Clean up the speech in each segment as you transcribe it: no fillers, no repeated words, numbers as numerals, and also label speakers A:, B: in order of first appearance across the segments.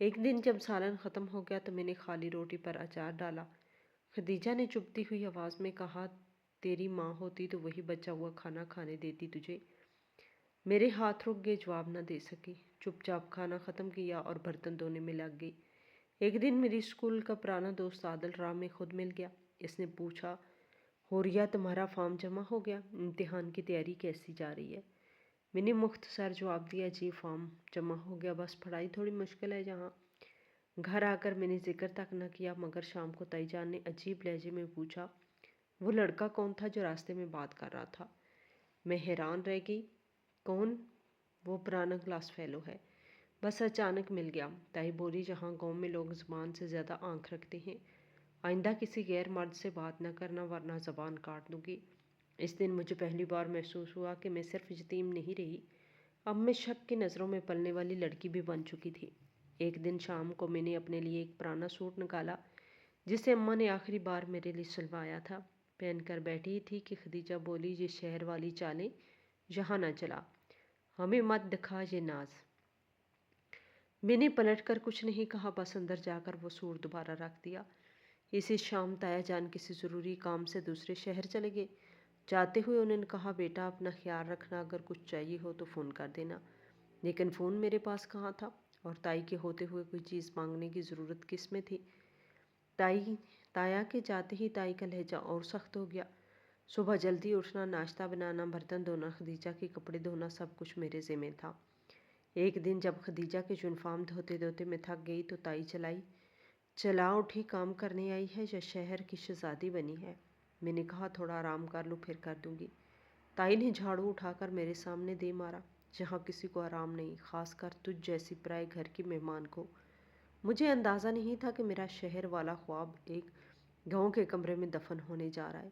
A: ایک دن جب سالن ختم ہو گیا تو میں نے خالی روٹی پر اچار ڈالا۔ خدیجہ نے چبھتی ہوئی آواز میں کہا، تیری ماں ہوتی تو وہی بچا ہوا کھانا کھانے دیتی تجھے۔ میرے ہاتھ رک گئے، جواب نہ دے سکی۔ چپ چاپ کھانا ختم کیا اور برتن دھونے میں لگ گئی۔ ایک دن میری اسکول کا پرانا دوست عادل راہ میں خود مل گیا۔ اس نے پوچھا، ہوریا تمہارا فارم جمع ہو گیا؟ امتحان کی تیاری کیسی جا رہی ہے؟ میں نے مختصر جواب دیا، جی فارم جمع ہو گیا، بس پڑھائی تھوڑی مشکل ہے جہاں۔ گھر آ کر میں نے ذکر تک نہ کیا، مگر شام کو تائی جان نے عجیب لہجے میں پوچھا، وہ لڑکا کون تھا جو راستے میں بات کر رہا تھا؟ میں حیران رہ گئی۔ کون؟ وہ پرانا کلاس فیلو ہے، بس اچانک مل گیا۔ تائی بولی، جہاں گاؤں میں لوگ زبان سے زیادہ آنکھ رکھتے ہیں، آئندہ کسی غیر مرد سے بات نہ کرنا ورنہ زبان کاٹ دوں گی۔ اس دن مجھے پہلی بار محسوس ہوا کہ میں صرف یتیم نہیں رہی، اب میں شک کی نظروں میں پلنے والی لڑکی بھی بن چکی تھی۔ ایک دن شام کو میں نے اپنے لیے ایک پرانا سوٹ نکالا جسے اماں نے آخری بار میرے لیے سلوایا تھا۔ پہن کر بیٹھی تھی کہ خدیجہ بولی، یہ شہر والی چالیں یہاں نہ چلا، ہمیں مت دکھا یہ ناز۔ میں نے پلٹ کر کچھ نہیں کہا، بس اندر جا کر وہ سوٹ دوبارہ رکھ دیا۔ اسی شام تایا جان کسی ضروری کام سے دوسرے شہر چلے گئے۔ جاتے ہوئے انہوں نے کہا، بیٹا اپنا خیال رکھنا، اگر کچھ چاہیے ہو تو فون کر دینا۔ لیکن فون میرے پاس کہاں تھا، اور تائی کے ہوتے ہوئے کوئی چیز مانگنے کی ضرورت کس میں تھی؟ تایا کے جاتے ہی تائی کا لہجہ اور سخت ہو گیا۔ صبح جلدی اٹھنا، ناشتہ بنانا، برتن دھونا، خدیجہ کے کپڑے دھونا، سب کچھ میرے ذمہ تھا۔ ایک دن جب خدیجہ کے یونیفارم دھوتے دھوتے میں تھک گئی تو تائی چلا اٹھی، کام کرنے آئی ہے یا شہر کی شہزادی بنی ہے؟ میں نے کہا، تھوڑا آرام کر لوں پھر کر دوں گی۔ تائی نے جھاڑو اٹھا کر میرے سامنے دے مارا، جہاں کسی کو آرام نہیں، خاص کر تجھ جیسی پرائے گھر کی مہمان کو۔ مجھے اندازہ نہیں تھا کہ میرا شہر والا خواب ایک گاؤں کے کمرے میں دفن ہونے جا رہا ہے۔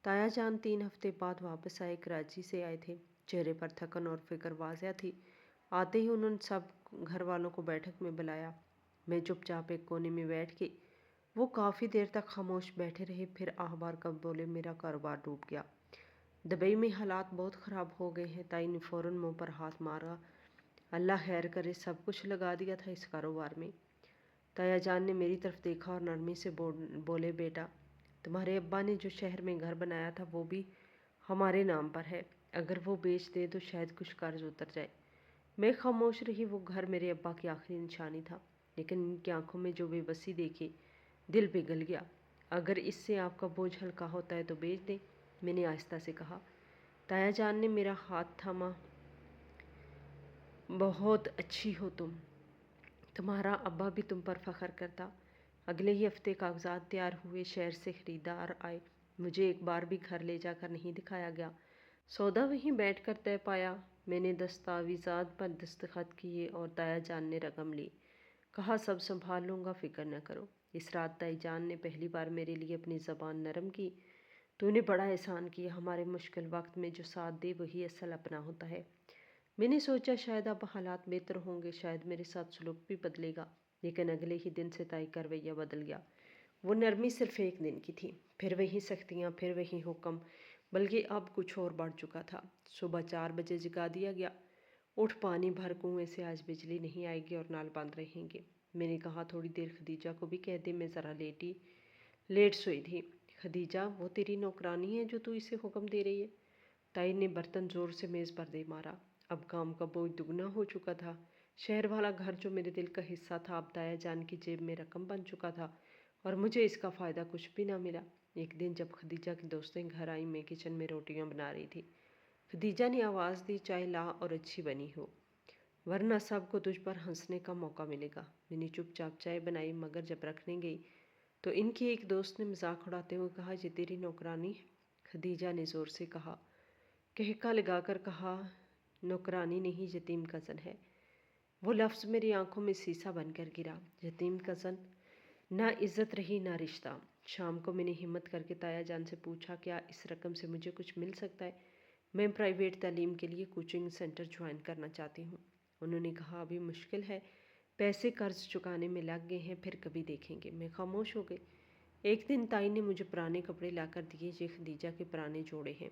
A: تایا جان 3 ہفتے بعد واپس آئے، کراچی سے آئے تھے۔ چہرے پر تھکن اور فکر واضح تھی۔ آتے ہی انہوں نے سب گھر والوں کو بیٹھک میں بلایا۔ میں چپ چاپ ایک کونے میں بیٹھ گئی۔ وہ کافی دیر تک خاموش بیٹھے رہے، پھر آہ بار کب بولے، میرا کاروبار ڈوب گیا، دبئی میں حالات بہت خراب ہو گئے ہیں۔ تائی نے فوراً منہ پر ہاتھ مارا، اللہ خیر کرے، سب کچھ لگا دیا تھا اس کاروبار میں۔ تایا جان نے میری طرف دیکھا اور نرمی سے بولے، بیٹا تمہارے ابا نے جو شہر میں گھر بنایا تھا وہ بھی ہمارے نام پر ہے، اگر وہ بیچ دے تو شاید کچھ قرض اتر جائے۔ میں خاموش رہی۔ وہ گھر میرے ابا کی آخری نشانی تھا، لیکن ان کی آنکھوں میں جو بے بسی دیکھی، دل پگھل گیا۔ اگر اس سے آپ کا بوجھ ہلکا ہوتا ہے تو بیچ دیں، میں نے آہستہ سے کہا۔ تایا جان نے میرا ہاتھ تھاما، بہت اچھی ہو تمہارا ابا بھی تم پر فخر کرتا۔ اگلے ہی ہفتے کاغذات تیار ہوئے، شہر سے خریدار آئے، مجھے ایک بار بھی گھر لے جا کر نہیں دکھایا گیا، سودا وہیں بیٹھ کر طے پایا۔ میں نے دستاویزات پر دستخط کیے اور تایا جان نے رقم لی، کہا سب سنبھال لوں گا، فکر نہ کرو۔ اس رات تائی جان نے پہلی بار میرے لیے اپنی زبان نرم کی، تو نے بڑا احسان کیا، ہمارے مشکل وقت میں جو ساتھ دے وہی اصل اپنا ہوتا ہے۔ میں نے سوچا شاید اب حالات بہتر ہوں گے، شاید میرے ساتھ سلوک بھی بدلے گا، لیکن اگلے ہی دن سے تائی کا رویہ بدل گیا۔ وہ نرمی صرف ایک دن کی تھی، پھر وہی سختیاں، پھر وہی حکم، بلکہ اب کچھ اور بڑھ چکا تھا۔ صبح 4 بجے جگا دیا گیا، اٹھ پانی بھر کنویں سے، آج بجلی نہیں آئے گی اور نل بند رہیں گے۔ میں نے کہا، تھوڑی دیر خدیجہ کو بھی کہہ دے، میں ذرا لیٹ سوئی تھی۔ خدیجہ وہ تیری نوکرانی ہے جو تو اسے حکم دے رہی ہے؟ تائی نے برتن زور سے میز پر دے مارا۔ اب کام کا بوجھ دگنا ہو چکا تھا۔ شہر والا گھر جو میرے دل کا حصہ تھا، اب تایا جان کی جیب میں رقم بن چکا تھا، اور مجھے اس کا فائدہ کچھ بھی نہ ملا۔ ایک دن جب خدیجہ کی دوستیں گھر آئیں، میں کچن میں روٹیاں بنا رہی تھی۔ خدیجہ نے آواز دی، چائے لا اور اچھی بنی ہو، ورنہ سب کو تجھ پر ہنسنے کا موقع ملے گا۔ میں نے چپ چاپ چائے بنائی، مگر جب رکھنے گئی تو ان کی ایک دوست نے مذاق اڑاتے ہوئے کہا، یہ تیری نوکرانی ہے؟ خدیجہ نے زور سے کہا، کہکا لگا کر کہا، نوکرانی نہیں، یتیم کزن ہے۔ وہ لفظ میری آنکھوں میں سیسا بن کر گرا۔ یتیم کزن، نہ عزت رہی نہ رشتہ۔ شام کو میں نے ہمت کر کے تایا جان سے پوچھا، کیا اس رقم سے مجھے کچھ مل سکتا ہے؟ میں پرائیویٹ تعلیم کے لیے کوچنگ سینٹر جوائن کرنا چاہتی ہوں۔ انہوں نے کہا، ابھی مشکل ہے، پیسے قرض چکانے میں لگ گئے ہیں، پھر کبھی دیکھیں گے۔ میں خاموش ہو گئی۔ ایک دن تائی نے مجھے پرانے کپڑے لا کر دیے، یہ خدیجہ کے پرانے جوڑے ہیں،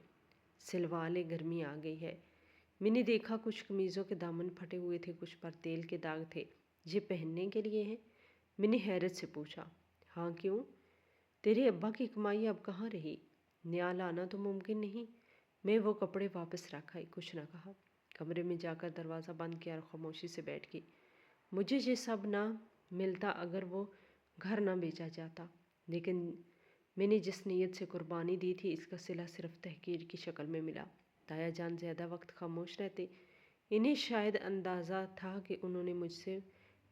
A: سلوا لے، گرمی آ گئی ہے۔ میں نے دیکھا کچھ قمیضوں کے دامن پھٹے ہوئے تھے، کچھ پر تیل کے داغ تھے۔ یہ پہننے کے لیے ہیں؟ میں نے حیرت سے پوچھا۔ ہاں کیوں؟ تیرے ابا کی کمائی اب کہاں رہی؟ نیا لانا تو ممکن نہیں۔ میں وہ کپڑے واپس رکھ آئی، کچھ نہ کہا۔ کمرے میں جا کر دروازہ بند کیا اور خاموشی سے بیٹھ گئی۔ مجھے یہ سب نہ ملتا اگر وہ گھر نہ بیچا جاتا، لیکن میں نے جس نیت سے قربانی دی تھی اس کا صلہ صرف تحقیر کی شکل میں ملا۔ تایا جان زیادہ وقت خاموش رہتے۔ انہیں شاید اندازہ تھا کہ انہوں نے مجھ سے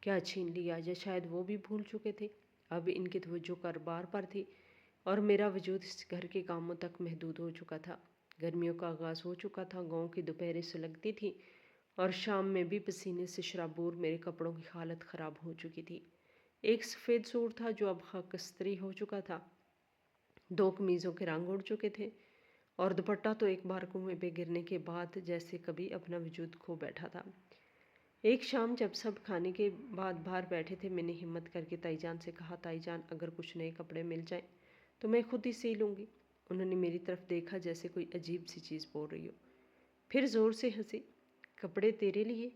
A: کیا چھین لیا، یا شاید وہ بھی بھول چکے تھے۔ اب ان کی توجہ کاروبار پر تھی اور میرا وجود اس گھر کے کاموں تک محدود ہو چکا تھا۔ گرمیوں کا آغاز ہو چکا تھا، گاؤں کی دوپہریں سلگتی تھیں اور شام میں بھی پسینے سے شرابور میرے کپڑوں کی حالت خراب ہو چکی تھی۔ ایک سفید سوٹ تھا جو اب خاکستری ہو چکا تھا، دو قمیضوں کے رنگ اڑ چکے تھے، اور دوپٹہ تو ایک بار کنویں پہ گرنے کے بعد جیسے کبھی اپنا وجود کھو بیٹھا تھا۔ ایک شام جب سب کھانے کے بعد باہر بیٹھے تھے، میں نے ہمت کر کے تائی جان سے کہا، تائی جان اگر کچھ نئے کپڑے مل جائیں تو میں خود ہی سی لوں گی۔ انہوں نے میری طرف دیکھا جیسے کوئی عجیب سی چیز بول رہی ہو، پھر زور سے ہنسی۔ کپڑے تیرے لیے؟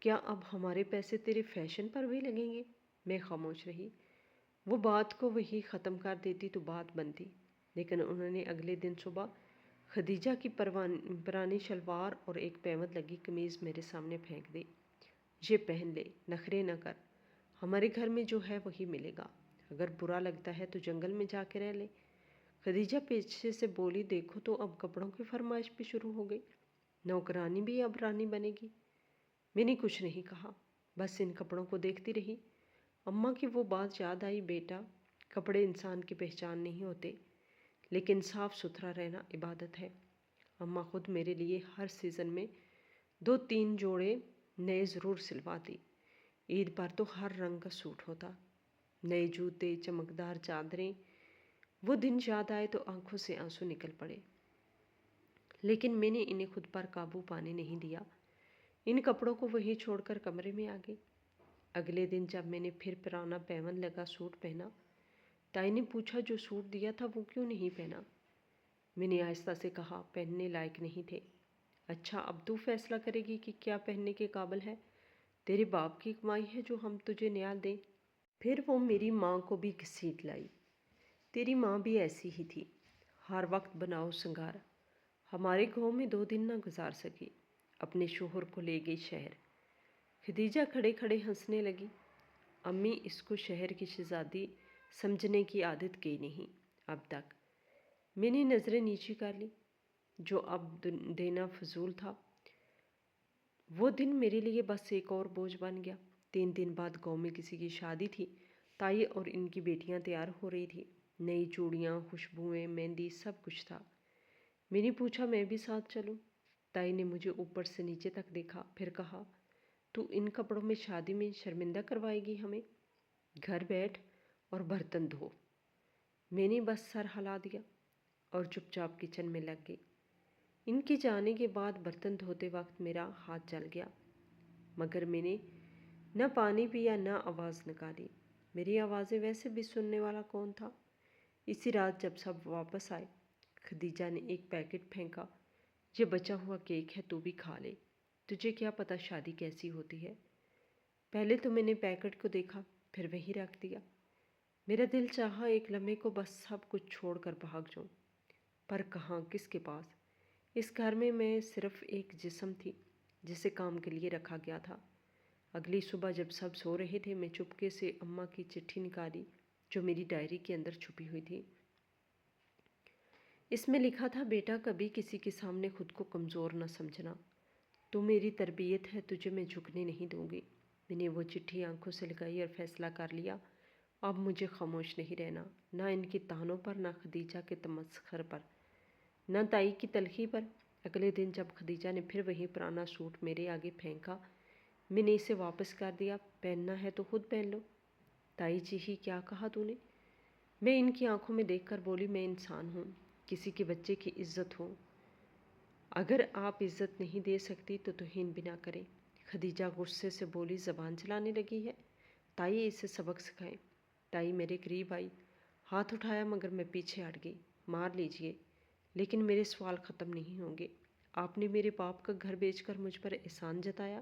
A: کیا اب ہمارے پیسے تیرے فیشن پر بھی لگیں گے؟ میں خاموش رہی۔ وہ بات کو وہی ختم کر دیتی تو بات بنتی، لیکن انہوں نے اگلے دن صبح خدیجہ کی پرانی شلوار اور ایک پیوند لگی قمیض میرے سامنے پھینک دی۔ یہ پہن لے، نخرے نہ کر، ہمارے گھر میں جو ہے وہی ملے گا، اگر برا لگتا ہے تو جنگل میں جا کے رہ لے۔ خدیجہ پیچھے سے بولی، دیکھو تو اب کپڑوں کی فرمائش بھی شروع ہو گئی، نوکرانی بھی اب رانی بنے گی۔ میں نے کچھ نہیں کہا، بس ان کپڑوں کو دیکھتی رہی۔ اماں کی وہ بات یاد آئی، بیٹا کپڑے انسان کی پہچان نہیں ہوتے، لیکن صاف ستھرا رہنا عبادت ہے۔ اماں خود میرے لیے ہر سیزن میں 2-3 جوڑے نئے ضرور سلواتی۔ عید پر تو ہر رنگ کا سوٹ ہوتا، نئے جوتے، چمکدار چادریں۔ وہ دن یاد آئے تو آنکھوں سے آنسو نکل پڑے، لیکن میں نے انہیں خود پر قابو پانے نہیں دیا۔ ان کپڑوں کو وہیں چھوڑ کر کمرے میں آ گئی۔ اگلے دن جب میں نے پھر پرانا پیوند لگا سوٹ پہنا، تائی نے پوچھا، جو سوٹ دیا تھا وہ کیوں نہیں پہنا؟ میں نے آہستہ سے کہا، پہننے لائق نہیں تھے۔ اچھا، اب تو فیصلہ کرے گی کہ کیا پہننے کے قابل ہے؟ تیرے باپ کی کمائی ہے جو ہم تجھے نیا دیں۔ پھر وہ میری ماں کو بھی گھسیٹ لائی۔ تیری ماں بھی ایسی ہی تھی، ہر وقت بناؤ سنگار۔ ہمارے گاؤں میں 2 دن نہ گزار سکی، اپنے شوہر کو لے گئی شہر۔ خدیجہ کھڑے کھڑے ہنسنے لگی۔ امی، اس کو شہر کی شہزادی سمجھنے کی عادت گئی نہیں اب تک۔ میں نے نظریں نیچی کر لی، جو اب دینا فضول تھا۔ وہ دن میرے لیے بس ایک اور بوجھ بن گیا۔ 3 دن بعد گاؤں میں کسی کی شادی تھی، تائی اور ان کی بیٹیاں تیار ہو رہی تھی، نئی چوڑیاں، خوشبوئیں، مہندی، سب کچھ تھا۔ میں نے پوچھا، میں بھی ساتھ چلوں؟ تائی نے مجھے اوپر سے نیچے تک دیکھا، پھر کہا، تو ان کپڑوں میں شادی میں شرمندہ کروائے گی ہمیں؟ گھر بیٹھ اور برتن دھو۔ میں نے بس سر ہلا دیا اور چپ چاپ کچن میں لگ گئی۔ ان کے جانے کے بعد برتن دھوتے وقت میرا ہاتھ جل گیا، مگر میں نے نہ پانی پیا نہ آواز نکالی۔ میری آوازیں ویسے بھی سننے والا کون تھا؟ اسی رات جب سب واپس آئے، خدیجہ نے ایک پیکٹ پھینکا، یہ بچا ہوا کیک ہے، تو بھی کھا لے، تجھے کیا پتہ شادی کیسی ہوتی ہے۔ پہلے تو میں نے پیکٹ کو دیکھا، پھر وہیں رکھ دیا۔ میرا دل چاہا ایک لمحے کو بس سب کچھ چھوڑ کر بھاگ جاؤں، پر کہاں، کس کے پاس؟ اس گھر میں صرف ایک جسم تھی جسے کام کے لیے رکھا گیا تھا۔ اگلی صبح جب سب سو رہے تھے، میں چپکے سے اماں کی چٹھی نکالی جو میری ڈائری کے اندر چھپی ہوئی تھی۔ اس میں لکھا تھا، بیٹا کبھی کسی کے سامنے خود کو کمزور نہ سمجھنا، تو میری تربیت ہے، تجھے میں جھکنے نہیں دوں گی۔ میں نے وہ چٹھی آنکھوں سے لگائی اور فیصلہ کر لیا، اب مجھے خاموش نہیں رہنا، نہ ان کی طعنوں پر، نہ خدیجہ کے تمسخر پر، نہ تائی کی تلخی پر۔ اگلے دن جب خدیجہ نے پھر وہی پرانا سوٹ میرے آگے پھینکا، میں نے اسے واپس کر دیا، پہننا ہے تو خود پہن لو۔ تائی جی ہی، کیا کہا تو نے؟ میں ان کی آنکھوں میں دیکھ کر بولی، میں انسان ہوں، کسی کے بچے کی عزت ہوں، اگر آپ عزت نہیں دے سکتی تو توہین بھی نہ کریں۔ خدیجہ غصے سے بولی، زبان چلانے لگی ہے، تائی اسے سبق سکھائیں۔ تائی میرے قریب آئی، ہاتھ اٹھایا مگر میں پیچھے ہٹ گئی۔ مار لیجئے، لیکن میرے سوال ختم نہیں ہوں گے۔ آپ نے میرے باپ کا گھر بیچ کر مجھ پر احسان جتایا،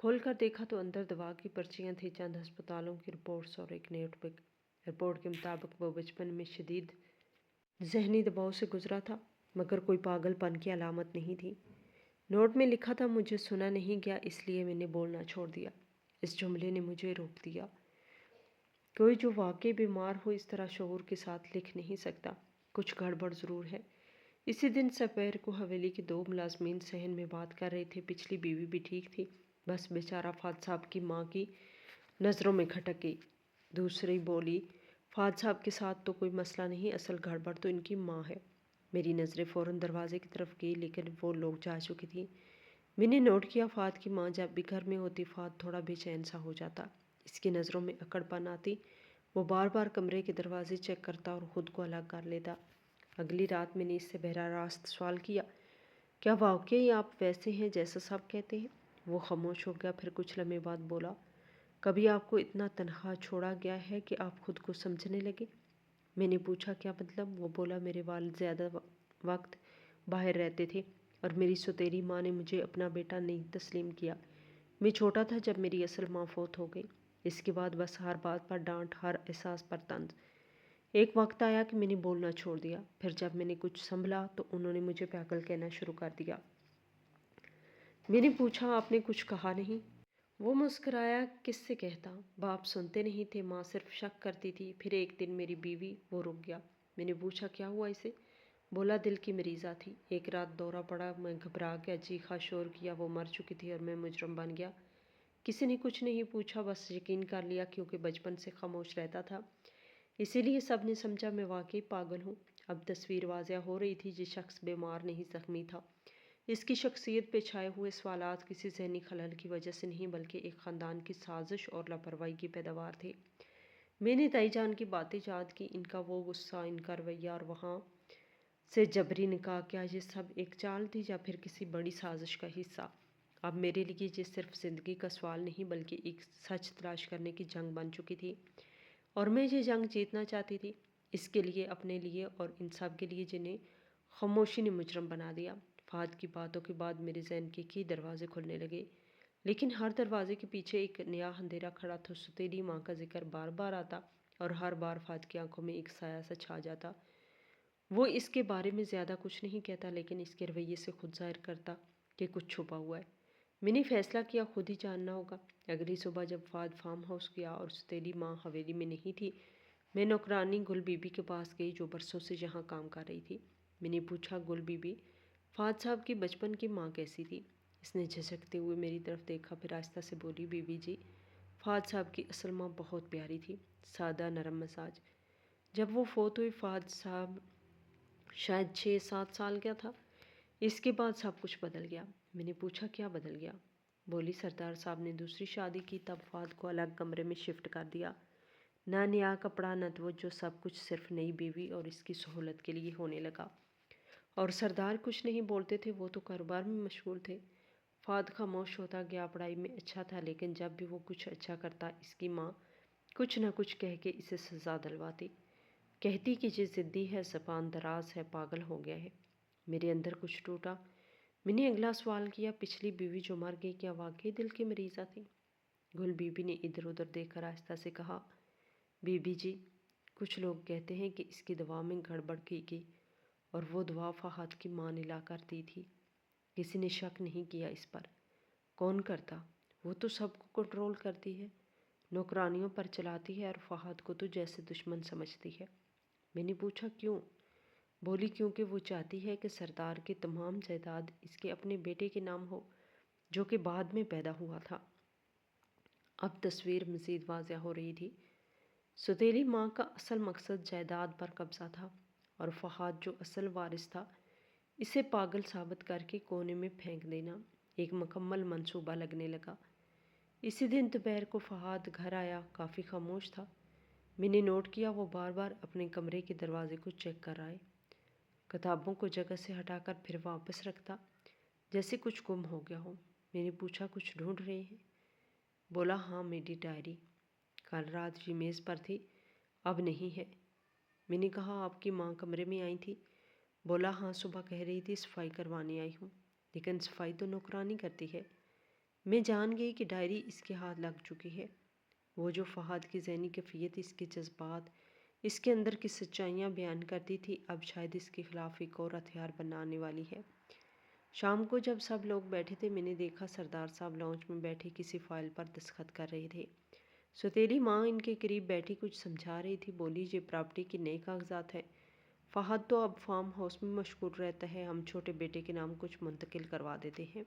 A: کھول کر دیکھا تو اندر دوا کی پرچیاں تھیں، چند ہسپتالوں کی رپورٹس اور ایک نوٹ بک۔ رپورٹ کے مطابق وہ بچپن میں شدید ذہنی دباؤ سے گزرا تھا، مگر کوئی پاگل پن کی علامت نہیں تھی۔ نوٹ میں لکھا تھا، مجھے سنا نہیں گیا اس لیے میں نے بولنا چھوڑ دیا۔ اس جملے نے مجھے روک دیا۔ کوئی جو واقعی بیمار ہو اس طرح شعور کے ساتھ لکھ نہیں سکتا۔ کچھ گڑبڑ ضرور ہے۔ اسی دن سپیر کو حویلی کے 2 ملازمین صحن میں بات کر رہے تھے۔ پچھلی بیوی بھی ٹھیک تھی، بس بیچارہ فہد صاحب کی ماں کی نظروں میں کھٹک گئی۔ دوسری بولی، فہد صاحب کے ساتھ تو کوئی مسئلہ نہیں، اصل گڑبڑ تو ان کی ماں ہے۔ میری نظریں فوراً دروازے کی طرف گئی، لیکن وہ لوگ جا چکی تھیں۔ میں نے نوٹ کیا، فہد کی ماں جب بھی گھر میں ہوتی فہد تھوڑا بے چین سا ہو جاتا، اس کی نظروں میں اکڑ پن آتی، وہ بار بار کمرے کے دروازے چیک کرتا اور خود کو الگ کر لیتا۔ اگلی رات میں نے اس سے براہ راست سوال کیا، کیا واقعی آپ ویسے ہیں جیسا سب کہتے ہیں؟ وہ خاموش ہو گیا، پھر کچھ لمحے بعد بولا، کبھی آپ کو اتنا تنہا چھوڑا گیا ہے کہ آپ خود کو سمجھنے لگے؟ میں نے پوچھا، کیا مطلب؟ وہ بولا، میرے والد زیادہ وقت باہر رہتے تھے اور میری سوتیلی ماں نے مجھے اپنا بیٹا نہیں تسلیم کیا۔ میں چھوٹا تھا جب میری اصل ماں فوت ہو گئی۔ اس کے بعد بس ہر بات پر ڈانٹ، ہر احساس پر طنز۔ ایک وقت آیا کہ میں نے بولنا چھوڑ دیا، پھر جب میں نے کچھ سنبھلا تو انہوں نے مجھے پاگل کہنا شروع کر دیا۔ میں نے پوچھا، آپ نے کچھ کہا نہیں؟ وہ مسکرایا، کس سے کہتا؟ باپ سنتے نہیں تھے، ماں صرف شک کرتی تھی۔ پھر ایک دن میری بیوی، وہ رک گیا۔ میں نے پوچھا، کیا ہوا اسے؟ بولا، دل کی مریضہ تھی، ایک رات دورہ پڑا، میں گھبرا کے چیخا شور کیا، وہ مر چکی تھی اور میں مجرم بن گیا۔ کسی نے کچھ نہیں پوچھا، بس یقین کر لیا، کیونکہ بچپن سے خاموش رہتا تھا، اسی لیے سب نے سمجھا میں واقعی پاگل ہوں۔ اب تصویر واضح ہو رہی تھی، یہ شخص بیمار نہیں، زخمی تھا۔ اس کی شخصیت پہ چھائے ہوئے سوالات کسی ذہنی خلل کی وجہ سے نہیں، بلکہ ایک خاندان کی سازش اور لاپرواہی کی پیداوار تھے۔ میں نے تائی جان کی باتیں یاد کی، ان کا وہ غصہ، ان کا رویہ، اور وہاں سے جبری نکاح، کیا یہ سب ایک چال تھی یا پھر کسی بڑی سازش کا حصہ؟ اب میرے لیے یہ صرف زندگی کا سوال نہیں، بلکہ ایک سچ تلاش کرنے کی جنگ بن چکی تھی، اور میں یہ جنگ جیتنا چاہتی تھی، اس کے لیے، اپنے لیے اور ان سب کے لیے جنہیں خاموشی نے مجرم بنا دیا۔ فہد کی باتوں کے بعد میرے ذہن کے کئی دروازے کھلنے لگے، لیکن ہر دروازے کے پیچھے ایک نیا اندھیرا کھڑا تھا۔ سوتیلی ماں کا ذکر بار بار آتا اور ہر بار فہد کی آنکھوں میں ایک سایہ سا چھا جاتا۔ وہ اس کے بارے میں زیادہ کچھ نہیں کہتا، لیکن اس کے رویے سے خود ظاہر کرتا کہ کچھ چھپا ہوا ہے۔ میں نے فیصلہ کیا، خود ہی جاننا ہوگا۔ اگلی صبح جب فہد فارم ہاؤس گیا اور سوتیلی ماں حویلی میں نہیں تھی، میں نوکرانی گل بی بی کے پاس گئی، جو برسوں سے یہاں کام کر رہی تھی۔ میں نے پوچھا، گل بی بی، فہد صاحب کی بچپن کی ماں کیسی تھی؟ اس نے جھجکتے ہوئے میری طرف دیکھا، پھر آہستہ سے بولی، بی بی جی، فہد صاحب کی اصل ماں بہت پیاری تھی، سادہ، نرم مزاج۔ جب وہ فوت ہوئی، فہد صاحب شاید 6-7 سال کا تھا۔ اس کے بعد سب کچھ بدل گیا۔ میں نے پوچھا، کیا بدل گیا؟ بولی، سردار صاحب نے دوسری شادی کی، تب فہد کو الگ کمرے میں شفٹ کر دیا۔ نہ نیا کپڑا، نہ توجہ، سب کچھ صرف نئی بیوی اور اس کی سہولت کے لیے ہونے لگا۔ اور سردار کچھ نہیں بولتے تھے، وہ تو کاروبار میں مشغول تھے۔ فہد خاموش ہوتا گیا، پڑھائی میں اچھا تھا، لیکن جب بھی وہ کچھ اچھا کرتا، اس کی ماں کچھ نہ کچھ کہہ کے اسے سزا دلواتی، کہتی کہ یہ ضدی ہے، زبان دراز ہے، پاگل ہو گیا ہے۔ میرے اندر کچھ ٹوٹا۔ میں نے اگلا سوال کیا، پچھلی بیوی جو مر گئی، کیا واقعی دل کی مریضہ تھی؟ گل بی بی نے ادھر ادھر دیکھ کر آہستہ سے کہا، بی بی جی، کچھ لوگ کہتے ہیں کہ اس کی دوا میں گڑبڑ کی گئی، اور وہ دوا فہد کی ماں نے لا کر دی تھی۔ کسی نے شک نہیں کیا اس پر۔ کون کرتا؟ وہ تو سب کو کنٹرول کرتی ہے، نوکرانیوں پر چلاتی ہے، اور فہد کو تو جیسے دشمن سمجھتی ہے۔ میں نے پوچھا، کیوں؟ بولی، کیونکہ وہ چاہتی ہے کہ سردار کی تمام جائیداد اس کے اپنے بیٹے کے نام ہو، جو کہ بعد میں پیدا ہوا تھا۔ اب تصویر مزید واضح ہو رہی تھی۔ سوتیلی ماں کا اصل مقصد جائیداد پر قبضہ تھا، اور فہد جو اصل وارث تھا، اسے پاگل ثابت کر کے کونے میں پھینک دینا ایک مکمل منصوبہ لگنے لگا۔ اسی دن دوپہر کو فہد گھر آیا، کافی خاموش تھا۔ میں نے نوٹ کیا، وہ بار بار اپنے کمرے کے دروازے کو چیک کر رہا ہے، کتابوں کو جگہ سے ہٹا کر پھر واپس رکھتا، جیسے کچھ گم ہو گیا ہو۔ میں نے پوچھا، کچھ ڈھونڈ رہے ہیں؟ بولا، ہاں، میری ڈائری، کل رات یہ میز پر تھی، اب نہیں ہے۔ میں نے کہا، آپ کی ماں کمرے میں آئی تھی؟ بولا، ہاں، صبح کہہ رہی تھی صفائی کروانے آئی ہوں، لیکن صفائی تو نوکرانی کرتی ہے۔ میں جان گئی کہ ڈائری اس کے ہاتھ لگ چکی ہے۔ وہ جو فہد کی ذہنی کیفیت، اس کے جذبات، اس کے اندر کی سچائیاں بیان کرتی تھی، اب شاید اس کے خلاف ایک اور ہتھیار بنانے والی ہے۔ شام کو جب سب لوگ بیٹھے تھے، میں نے دیکھا سردار صاحب لاؤنج میں بیٹھے کسی فائل پر دستخط کر رہے تھے۔ ستیلی ماں ان کے قریب بیٹھی کچھ سمجھا رہی تھی۔ بولی، یہ پراپرٹی کی نئے کاغذات ہیں۔ فہد تو اب فارم ہاؤس میں مشغول رہتا ہے، ہم چھوٹے بیٹے کے نام کچھ منتقل کروا دیتے ہیں۔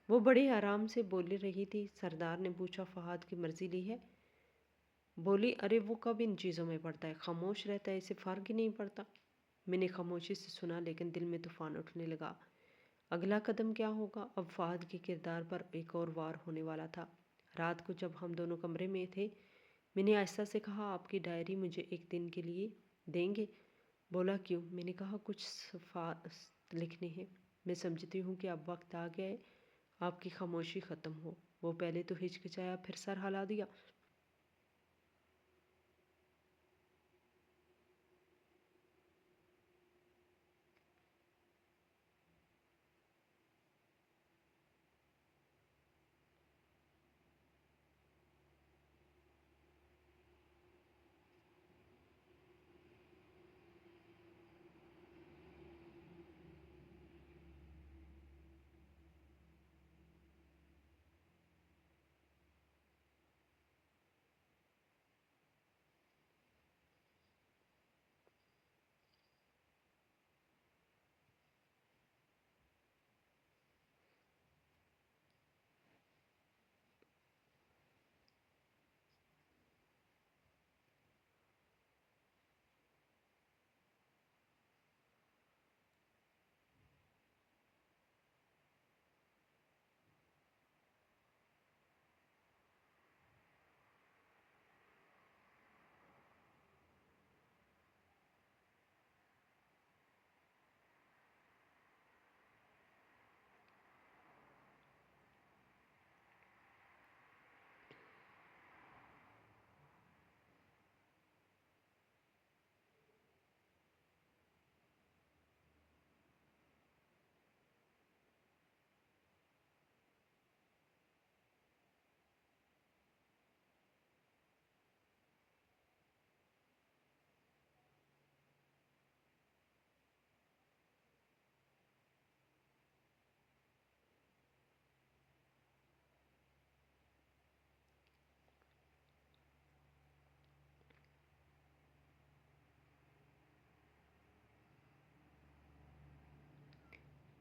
A: وہ بڑے آرام سے بول رہی تھی۔ سردار نے پوچھا، فہد کی مرضی لی ہے؟ بولی، ارے وہ کب ان چیزوں میں پڑتا ہے، خاموش رہتا ہے، اسے فرق ہی نہیں پڑتا۔ میں نے خاموشی سے سنا، لیکن دل میں طوفان اٹھنے لگا۔ اگلا قدم کیا ہوگا؟ اب فہد کے کردار پر ایک اور وار ہونے والا تھا۔ رات کو جب ہم دونوں کمرے میں تھے، میں نے آہستہ سے کہا، آپ کی ڈائری مجھے ایک دن کے لیے دیں گے؟ بولا، کیوں؟ میں نے کہا، کچھ صفحات لکھنے ہیں۔ میں سمجھتی ہوں کہ اب وقت آ گیا ہے آپ کی خاموشی ختم ہو۔ وہ پہلے تو ہچکچایا، پھر سر ہلا دیا۔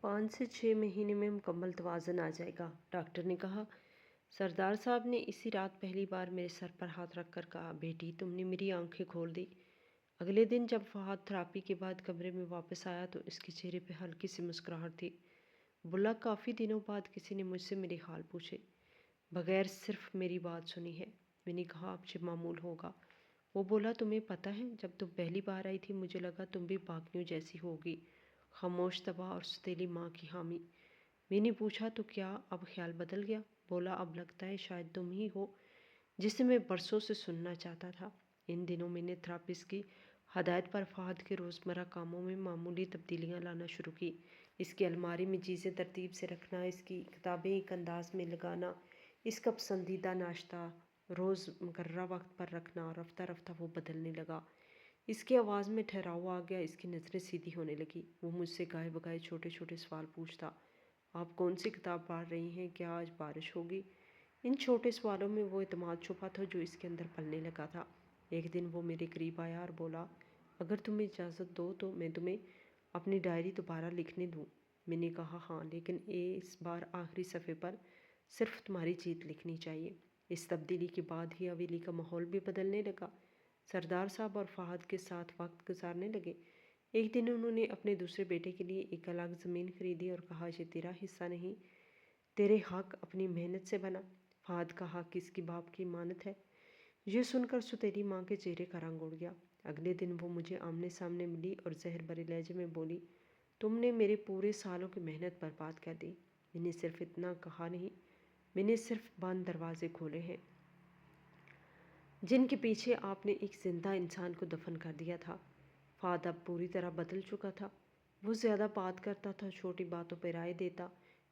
A: 5 سے 6 مہینے میں مکمل توازن آ جائے گا، ڈاکٹر نے کہا۔ سردار صاحب نے اسی رات پہلی بار میرے سر پر ہاتھ رکھ کر کہا، بیٹی، تم نے میری آنکھیں کھول دی۔ اگلے دن جب فہد تھراپی کے بعد کمرے میں واپس آیا تو اس کے چہرے پہ ہلکی سی مسکراہٹ تھی۔ بولا، کافی دنوں بعد کسی نے مجھ سے میرے حال پوچھے، بغیر صرف میری بات سنی ہے۔ میں نے کہا، اب سے معمول ہوگا۔ وہ بولا، تمہیں پتہ ہے، جب تم پہلی بار آئی تھی مجھے لگا تم بھی باقیوں جیسی ہوگی، خاموش، تباہ اور ستیلی ماں کی حامی۔ میں نے پوچھا، تو کیا اب خیال بدل گیا؟ بولا، اب لگتا ہے شاید تم ہی ہو جسے میں برسوں سے سننا چاہتا تھا۔ ان دنوں میں نے تھراپسٹ کی ہدایت پر فہد کے روزمرہ کاموں میں معمولی تبدیلیاں لانا شروع کی۔ اس کی الماری میں چیزیں ترتیب سے رکھنا، اس کی کتابیں ایک انداز میں لگانا، اس کا پسندیدہ ناشتہ روز مقررہ وقت پر رکھنا، اور رفتہ رفتہ وہ بدلنے لگا۔ اس کی آواز میں ٹھہراؤ آ گیا، اس کی نظریں سیدھی ہونے لگی۔ وہ مجھ سے گاہے بگاہے چھوٹے چھوٹے سوال پوچھتا۔ آپ کون سی کتاب پڑھ رہی ہیں؟ کیا آج بارش ہوگی؟ ان چھوٹے سوالوں میں وہ اعتماد چھپا تھا جو اس کے اندر پلنے لگا تھا۔ ایک دن وہ میرے قریب آیا اور بولا، اگر تم اجازت دو تو میں تمہیں اپنی ڈائری دوبارہ لکھنے دوں۔ میں نے کہا، ہاں، لیکن اس بار آخری صفحے پر صرف تمہاری جیت لکھنی چاہیے۔ اس تبدیلی کے بعد ہی حویلی کا ماحول بھی بدلنے لگا۔ سردار صاحب اور فہد کے ساتھ وقت گزارنے لگے۔ ایک دن انہوں نے اپنے دوسرے بیٹے کے لیے ایک الگ زمین خریدی اور کہا، یہ تیرا حصہ نہیں، تیرے حق اپنی محنت سے بنا۔ فہد کا حق اس کی باپ کی امانت ہے۔ یہ سن کر ستیلی ماں کے چہرے کا رنگ اڑ گیا۔ اگلے دن وہ مجھے آمنے سامنے ملی اور زہر بھرے لہجے میں بولی، تم نے میرے پورے سالوں کی محنت برباد کر دی۔ میں نے صرف اتنا کہا نہیں، میں نے صرف بند دروازے کھولے ہیں جن کے پیچھے آپ نے ایک زندہ انسان کو دفن کر دیا تھا۔ فہد اب پوری طرح بدل چکا تھا۔ وہ زیادہ بات کرتا تھا، چھوٹی باتوں پہ رائے دیتا،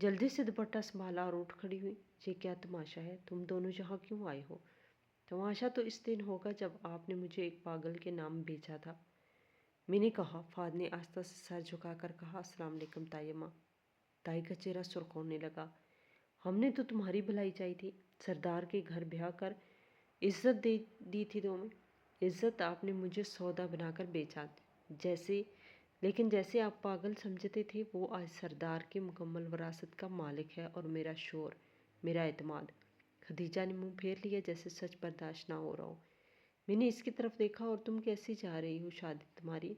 A: جلدی سے دوپٹہ سنبھالا اور اٹھ کھڑی ہوئی۔ یہ کیا تماشا ہے؟ تم دونوں یہاں کیوں آئے ہو؟ تماشا تو اس دن ہوگا جب آپ نے مجھے ایک پاگل کے نام بیچا تھا، میں نے کہا۔ فہد نے آہستہ سے سر جھکا کر کہا، السلام علیکم تائی اماں۔ تائی کا چہرہ سرخ ہونے لگا۔ ہم نے تو تمہاری بھلائی چاہی تھی، سردار کے گھر بیاہ کر عزت دے دی تھی تمہیں۔ عزت آپ نے مجھے سودا بنا کر بیچا، لیکن جیسے آپ پاگل سمجھتے تھے، وہ آج سردار کی مکمل وراثت کا مالک ہے، اور میرا شور، میرا اعتماد۔ خدیجہ نے منہ پھیر لیا جیسے سچ برداشت نہ ہو رہا ہو۔ میں نے اس کی طرف دیکھا، اور تم کیسی جا رہی ہو شادی تمہاری؟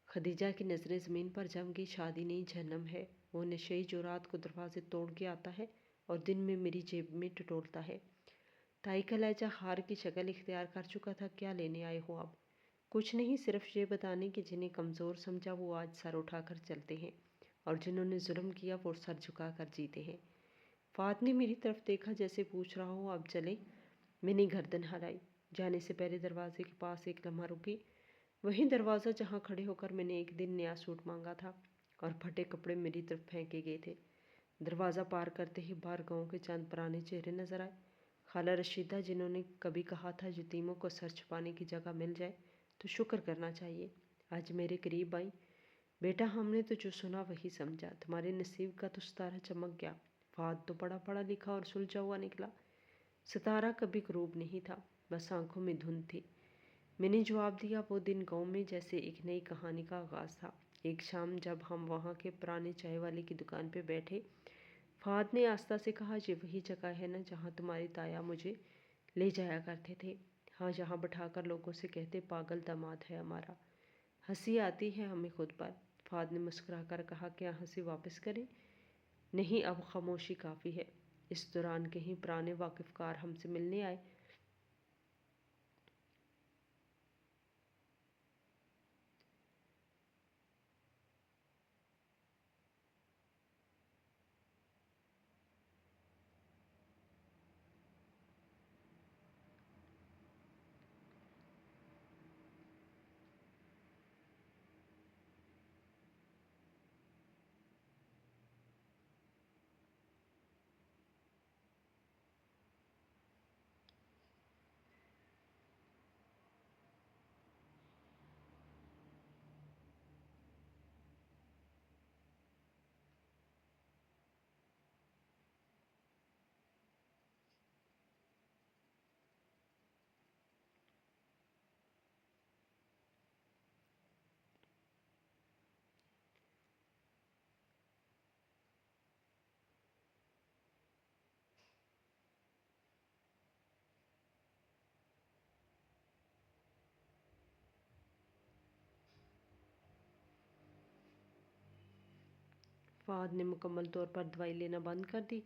A: خدیجہ کی نظریں زمین پر جم گئی۔ شادی نہیں، جہنم ہے۔ وہ نشئی جو رات کو دروازے توڑ کے آتا ہے اور دن میں میری جیب میں ٹٹولتا ہے۔ تائی کا لہجہ ہار کی شکل اختیار کر چکا تھا۔ کیا لینے آئے ہو آپ؟ کچھ نہیں، صرف یہ بتانے کہ جنہیں کمزور سمجھا وہ آج سر اٹھا کر چلتے ہیں، اور جنہوں نے ظلم کیا وہ سر جھکا کر جیتے ہیں۔ فات نے میری طرف دیکھا جیسے پوچھ رہا ہو اب چلیں؟ میں نے گردن ہلائی۔ جانے سے پہلے دروازے کے پاس ایک لمحہ رکی، وہی دروازہ جہاں کھڑے ہو کر میں نے ایک دن نیا سوٹ مانگا تھا اور پھٹے کپڑے میری طرف پھینکے گئے تھے۔ دروازہ پار کرتے ہی باہر گاؤں کے چند پرانے چہرے نظر آئے۔ خالہ رشیدہ، جنہوں نے کبھی کہا تھا یتیموں کو سر چھپانے کی جگہ مل جائے تو شکر کرنا چاہیے، آج میرے قریب آئیں۔ بیٹا، ہم نے تو جو سنا وہی سمجھا۔ تمہارے نصیب کا تو ستارہ چمک گیا۔ فہد تو بڑا پڑھا لکھا اور سلجھا ہوا نکلا۔ ستارہ کبھی غروب نہیں تھا، بس آنکھوں میں دھند تھی۔ میں نے جواب دیا، وہ دن گاؤں میں جیسے ایک نئی کہانی کا آغاز تھا۔ ایک شام جب ہم وہاں کے پرانے چائے والے کی دکان پہ بیٹھے، فہد نے آستہ سے کہا، یہ وہی جگہ ہے نا جہاں تمہاری تایا مجھے لے جایا کرتے تھے؟ ہاں، یہاں بٹھا کر لوگوں سے کہتے پاگل داماد ہے ہمارا۔ ہنسی آتی ہے ہمیں خود پر۔ فہد نے مسکرا کر کہا، کیا ہنسی واپس کریں؟ نہیں، اب خاموشی کافی ہے۔ اس دوران کہیں پرانے واقف کار ہم سے ملنے آئے۔ فہد نے مکمل طور پر دوائی لینا بند کر دی۔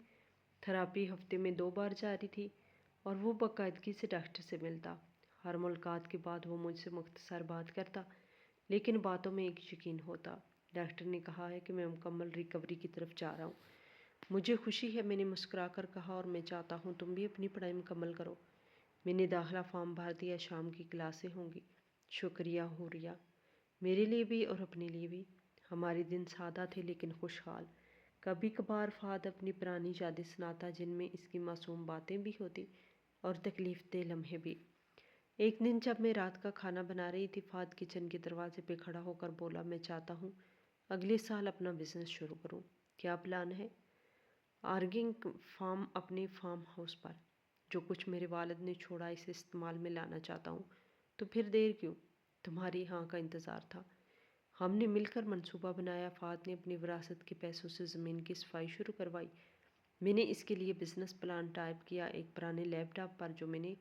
A: تھراپی ہفتے میں 2 بار جاری تھی، اور وہ باقاعدگی سے ڈاکٹر سے ملتا۔ ہر ملاقات کے بعد وہ مجھ سے مختصر بات کرتا، لیکن باتوں میں ایک یقین ہوتا۔ ڈاکٹر نے کہا ہے کہ میں مکمل ریکوری کی طرف جا رہا ہوں۔ مجھے خوشی ہے، میں نے مسکرا کر کہا، اور میں چاہتا ہوں تم بھی اپنی پڑھائی مکمل کرو۔ میں نے داخلہ فارم بھر دیا، شام کی کلاسیں ہوں گی۔ شکریہ حوریہ، میرے لیے بھی اور اپنے لیے بھی۔ ہمارے دن سادہ تھے لیکن خوشحال۔ کبھی کبھار فہد اپنی پرانی یادیں سناتا، جن میں اس کی معصوم باتیں بھی ہوتی اور تکلیف دہ لمحے بھی۔ ایک دن جب میں رات کا کھانا بنا رہی تھی، فہد کچن کے دروازے پہ کھڑا ہو کر بولا، میں چاہتا ہوں اگلے سال اپنا بزنس شروع کروں۔ کیا پلان ہے؟ آرگنگ فارم، اپنے فارم ہاؤس پر۔ جو کچھ میرے والد نے چھوڑا اسے استعمال میں لانا چاہتا ہوں۔ تو پھر دیر کیوں؟ تمہاری ہاں کا انتظار تھا۔ ہم نے مل کر منصوبہ بنایا۔ فہد نے اپنی وراثت کے پیسوں سے زمین کی صفائی شروع کروائی۔ میں نے اس کے لیے بزنس پلان ٹائپ کیا، ایک پرانے لیپ ٹاپ پر جو میں نے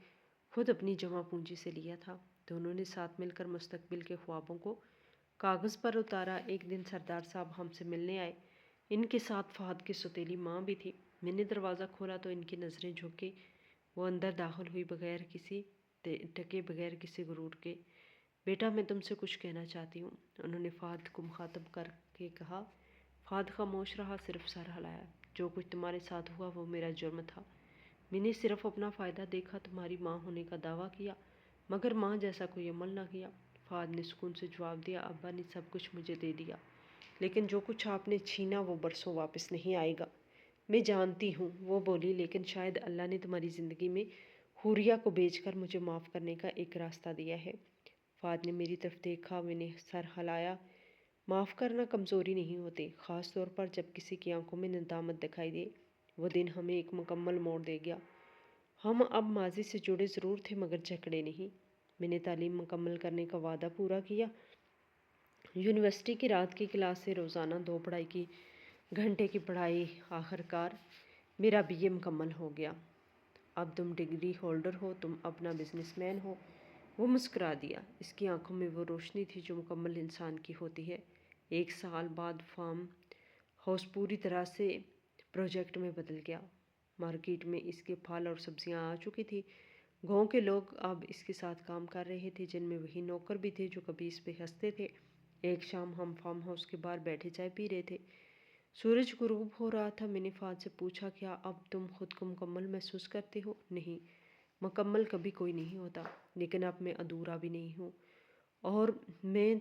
A: خود اپنی جمع پونجی سے لیا تھا۔ دونوں نے ساتھ مل کر مستقبل کے خوابوں کو کاغذ پر اتارا۔ ایک دن سردار صاحب ہم سے ملنے آئے۔ ان کے ساتھ فہد کی سوتیلی ماں بھی تھی۔ میں نے دروازہ کھولا تو ان کی نظریں جھک کے وہ اندر داخل ہوئی، بغیر کسی ٹکے، بغیر کسی غرور کے۔ بیٹا، میں تم سے کچھ کہنا چاہتی ہوں، انہوں نے فہد کو مخاطب کر کے کہا۔ فہد خاموش رہا، صرف سر ہلایا۔ جو کچھ تمہارے ساتھ ہوا وہ میرا جرم تھا۔ میں نے صرف اپنا فائدہ دیکھا، تمہاری ماں ہونے کا دعویٰ کیا، مگر ماں جیسا کوئی عمل نہ کیا۔ فہد نے سکون سے جواب دیا، ابا نے سب کچھ مجھے دے دیا۔ لیکن جو کچھ آپ نے چھینا وہ برسوں واپس نہیں آئے گا۔ میں جانتی ہوں، وہ بولی، لیکن شاید اللہ نے تمہاری زندگی میں حوریہ کو بھیج کر مجھے معاف کرنے کا ایک راستہ دیا ہے۔ فہد نے میری طرف دیکھا، میں نے سر ہلایا۔ معاف کرنا کمزوری نہیں ہوتی، خاص طور پر جب کسی کی آنکھوں میں ندامت دکھائی دے۔ وہ دن ہمیں ایک مکمل موڑ دے گیا۔ ہم اب ماضی سے جڑے ضرور تھے مگر جھگڑے نہیں۔ میں نے تعلیم مکمل کرنے کا وعدہ پورا کیا۔ یونیورسٹی کی رات کی کلاس سے روزانہ 2 گھنٹے کی پڑھائی، آخر کار میرا BA مکمل ہو گیا۔ اب تم ڈگری ہولڈر ہو، تم اپنا بزنس مین ہو۔ وہ مسکرا دیا۔ اس کی آنکھوں میں وہ روشنی تھی جو مکمل انسان کی ہوتی ہے۔ 1 سال بعد فارم ہاؤس پوری طرح سے پروجیکٹ میں بدل گیا۔ مارکیٹ میں اس کے پھل اور سبزیاں آ چکی تھی۔ گاؤں کے لوگ اب اس کے ساتھ کام کر رہے تھے، جن میں وہی نوکر بھی تھے جو کبھی اس پہ ہنستے تھے۔ ایک شام ہم فارم ہاؤس کے باہر بیٹھے چائے پی رہے تھے۔ سورج غروب ہو رہا تھا۔ میں نے فہد سے پوچھا، کیا اب تم خود کو مکمل محسوس کرتے ہو؟ نہیں، مکمل کبھی کوئی نہیں ہوتا، لیکن اب میں ادھورا بھی نہیں ہوں۔ اور میں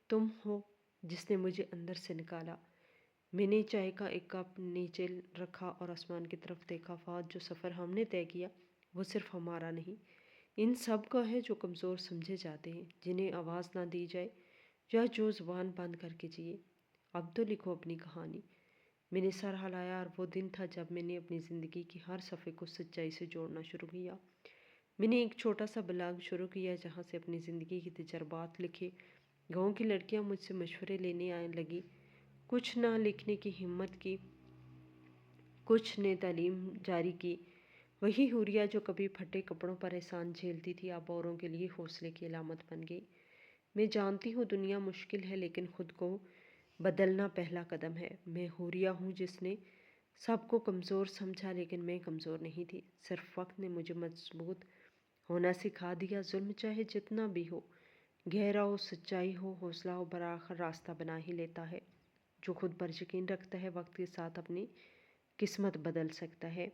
A: تم ہو جس نے مجھے اندر سے نکالا۔ میں نے چائے کا ایک کپ نیچے رکھا اور آسمان کی طرف دیکھا۔ فہد، جو سفر ہم نے طے کیا وہ صرف ہمارا نہیں، ان سب کا ہے جو کمزور سمجھے جاتے ہیں، جنہیں آواز نہ دی جائے یا جو زبان بند کر کے جیے۔ اب تو لکھو اپنی کہانی۔ میں نے سر ہلایا، اور وہ دن تھا جب میں نے اپنی زندگی کی ہر صفحے کو سچائی سے جوڑنا شروع کیا۔ میں نے ایک چھوٹا سا بلاگ شروع کیا جہاں سے اپنی زندگی کے تجربات لکھے۔ گاؤں کی لڑکیاں مجھ سے مشورے لینے آنے لگی۔ کچھ نے لکھنے کی ہمت کی، کچھ نے تعلیم جاری کی۔ وہی حوریہ جو کبھی پھٹے کپڑوں پر احسان جھیلتی تھی، اب اوروں کے لیے حوصلے کی علامت بن گئی۔ میں جانتی ہوں دنیا مشکل ہے، لیکن خود کو بدلنا پہلا قدم ہے۔ میں حوریہ ہوں جس نے سب کو کمزور سمجھا، لیکن میں کمزور نہیں تھی۔ صرف وقت نے مجھے مضبوط ہونا سکھا دیا۔ ظلم چاہے جتنا بھی ہو، گہرا ہو، سچائی ہو، حوصلہ ہو، برآخر راستہ بنا ہی لیتا ہے۔ جو خود پر یقین رکھتا ہے وقت کے ساتھ اپنی قسمت بدل سکتا ہے۔